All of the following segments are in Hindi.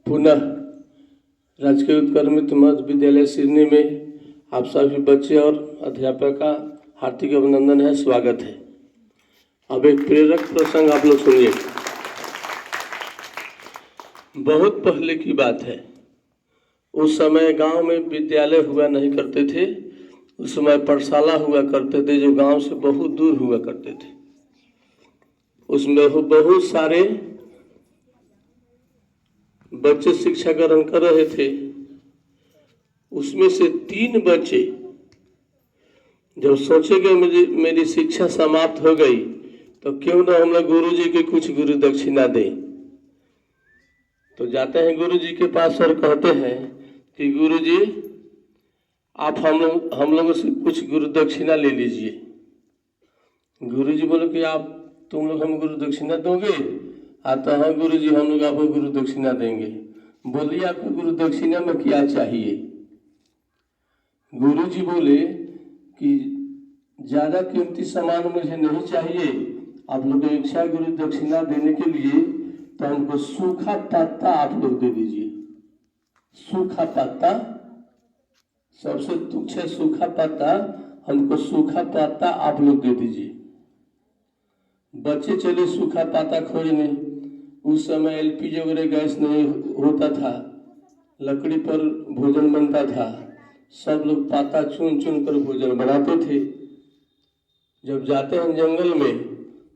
पुनः राजकीय उत्क्रमित मध्य विद्यालय सिरनी में आप सभी बच्चे और अध्यापक का हार्दिक अभिनंदन है, स्वागत है। अब एक प्रेरक प्रसंग आप लोग सुनिए। बहुत पहले की बात है, उस समय गांव में विद्यालय हुआ नहीं करते थे। उस समय पाठशाला हुआ करते थे जो गांव से बहुत दूर हुआ करते थे। उसमें बहुत सारे बच्चे शिक्षा ग्रहण कर रहे थे। उसमें से 3 बच्चे जब सोचे कि मेरी शिक्षा समाप्त हो गई तो क्यों ना हम लोग गुरु जी के कुछ गुरु दक्षिणा दें। तो जाते हैं गुरु जी के पास और कहते हैं कि गुरु जी आप हम लोगों से कुछ गुरु दक्षिणा ले लीजिए। गुरु जी बोले कि तुम लोग हम गुरु दक्षिणा दोगे? आता है गुरु जी, हम लोग आपको गुरु दक्षिणा देंगे। बोलिए आपको गुरु दक्षिणा में क्या चाहिए? गुरु जी बोले कि ज्यादा कीमती सामान मुझे नहीं चाहिए। आप लोग इच्छा गुरु दक्षिणा देने के लिए तो हमको सूखा पत्ता आप लोग दे दीजिए। सूखा पत्ता सबसे तुच्छ है, सूखा पत्ता, हमको सूखा पत्ता आप लोग दे दीजिए। बच्चे चले सूखा पत्ता खोजने। उस समय एलपीजी वगैरह गैस नहीं होता था, लकड़ी पर भोजन बनता था। सब लोग पत्ता चुन चुन कर भोजन बनाते थे। जब जाते हैं जंगल में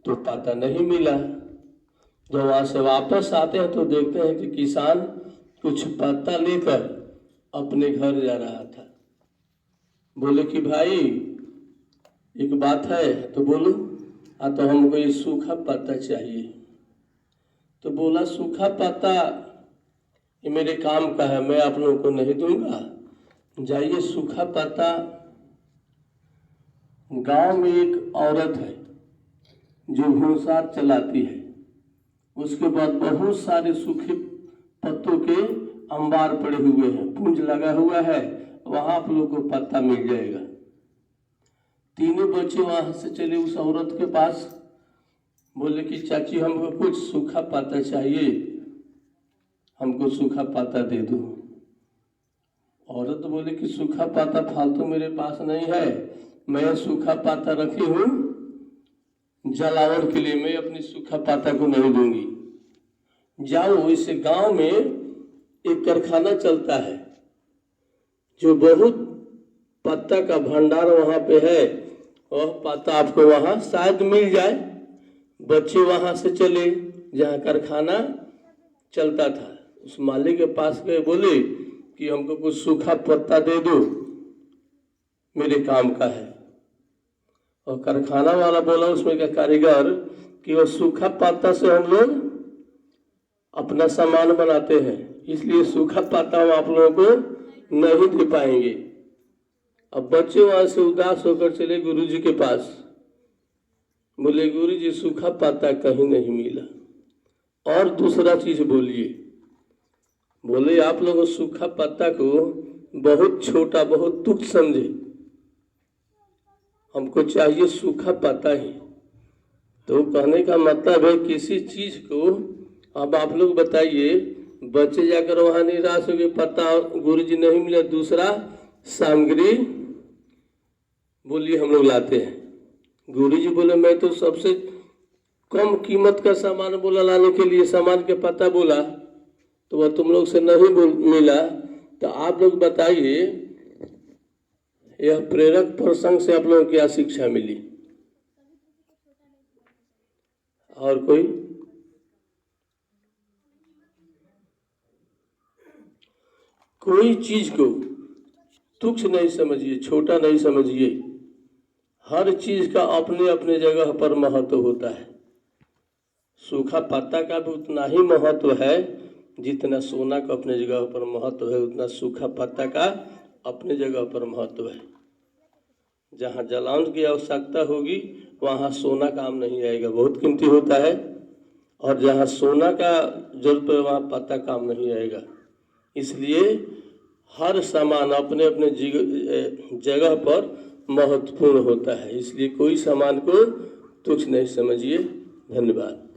तो पत्ता नहीं मिला। जब वहां से वापस आते हैं तो देखते हैं कि किसान कुछ पत्ता लेकर अपने घर जा रहा था। बोले कि भाई एक बात है, तो बोलो। तो हमको ये सूखा पत्ता चाहिए। तो बोला सूखा पत्ता ये मेरे काम का है, मैं आप लोगों को नहीं दूंगा। जाइए सूखा पत्ता। गांव में एक औरत है जो भूसार चलाती है। उसके बाद बहुत सारे सूखे पत्तों के अंबार पड़े हुए हैं, पूंज लगा हुआ है, वहां आप लोगों को पत्ता मिल जाएगा। तीनों बच्चे वहां से चले उस औरत के पास। बोले कि चाची हमको कुछ सूखा पत्ता चाहिए, हमको सूखा पत्ता दे दो। औरत बोले कि सूखा पत्ता फालतू मेरे पास नहीं है, मैं सूखा पत्ता रखी हूँ जलावन के लिए, मैं अपनी सूखा पत्ता को नहीं दूंगी। जाओ, इस गांव में एक कारखाना चलता है जो बहुत पत्ता का भंडार वहां पे है, वह पत्ता आपको वहां शायद मिल जाए। बच्चे वहां से चले जहाँ कारखाना चलता था। उस मालिक के पास गए, बोले कि हमको कुछ सूखा पत्ता दे दो, मेरे काम का है। और कारखाना वाला बोला उसमें का कारीगर कि वह सूखा पत्ता से हम लोग अपना सामान बनाते हैं, इसलिए सूखा पत्ता हम आप लोगों को नहीं दे पाएंगे। अब बच्चे वहां से उदास होकर चले गुरुजी के पास। बोले गुरुजी सूखा पत्ता कहीं नहीं मिला, और दूसरा चीज बोलिए। बोले आप लोग सूखा पत्ता को बहुत छोटा, बहुत तुच्छ समझे, हमको चाहिए सूखा पत्ता ही। तो कहने का मतलब है किसी चीज को, अब आप लोग बताइए, बच्चे जाकर वहां निराश हो गए, पत्ता गुरुजी नहीं मिला, दूसरा सामग्री बोलिए हम लोग लाते हैं। गुरुजी बोले मैं तो सबसे कम कीमत का सामान बोला लाने के लिए, सामान के पत्ता बोला, तो वह तुम लोग से नहीं मिला। तो आप लोग बताइए यह प्रेरक प्रसंग से आप लोगों को क्या शिक्षा मिली? और कोई चीज को तुच्छ नहीं समझिए, छोटा नहीं समझिए। हर चीज का अपने अपने जगह पर महत्व होता है। सूखा पत्ता का भी उतना ही महत्व है जितना सोना का अपने जगह पर महत्व है, उतना सूखा पत्ता का अपने जगह पर महत्व है। जहाँ जलावन की आवश्यकता होगी वहाँ सोना काम नहीं आएगा, बहुत कीमती होता है। और जहाँ सोना का जरूरत है वहाँ पत्ता काम नहीं आएगा। इसलिए हर सामान अपने अपने जगह पर महत्वपूर्ण होता है, इसलिए कोई सामान को तुच्छ नहीं समझिए। धन्यवाद।